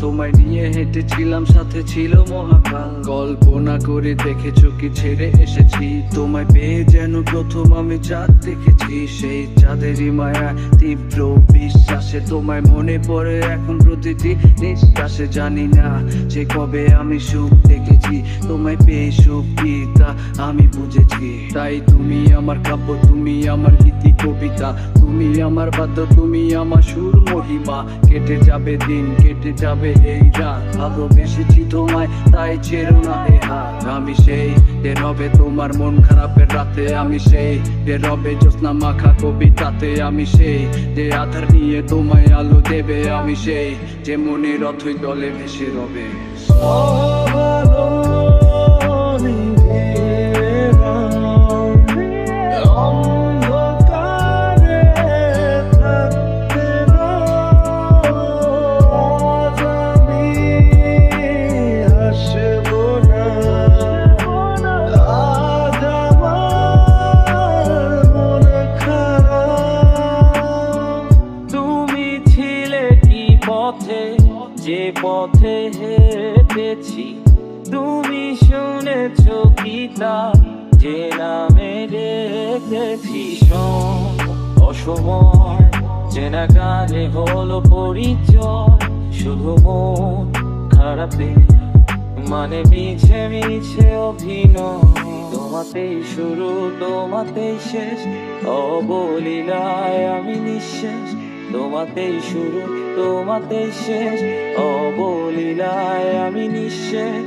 তোমায় নিয়ে হেঁটেছিলাম, সাথে ছিল মহাকাল। কল্পনা করে দেখেছো কি ছেড়ে এসেছি, তোমায় পেয়ে যেন প্রথম আমি চাঁদ দেখেছি। সেই চাঁদেরই মায়া তীব্র বিশ্বাসে তোমায় মনে পড়ে এখন প্রতিটি নিঃশ্বাসে। জানি না যে কবে আমি সুখ দেখেছি, তোমায় পেয়ে সুখ কি তা আমি বুঝেছি। তাই তুমি আমার কাব্য, তুমি আমার গীতি কবিতা, তুমি আমার বাদ্য, তুমি আমার সুর মহিমা। কেটে যাবে দিন, কেটে যাবে এই রাত, ভালোবেসেছি তোমায় তাই ছেড়ো না এ হাত। আমি সেই যে রবে তোমার মন খারাপের রাতে, আমি সেই যে রবে জ্যোৎস্না মাখা কবিতাতে, আমি সেই যে আধার নিয়ে তোমায় আলো দেবে, আমি সেই যে মনের অথই জলে ভেসে রবে। যে পথে হেঁটেছি, তুমি শুনেছো কি তা যে নামে রেখেছি। অসময় চেনা গানে হলো পরিচয়, শুধু মন খারাপে মানে মিছে মিছে অভিনয়। তোমাতেই শুরু, তোমাতেই শেষ, অবলীলায় আমি নিঃশেষ। তোমাতেই শুরু, তোমাতেই শেষ, অবলীলায় আমি নিঃশেষ।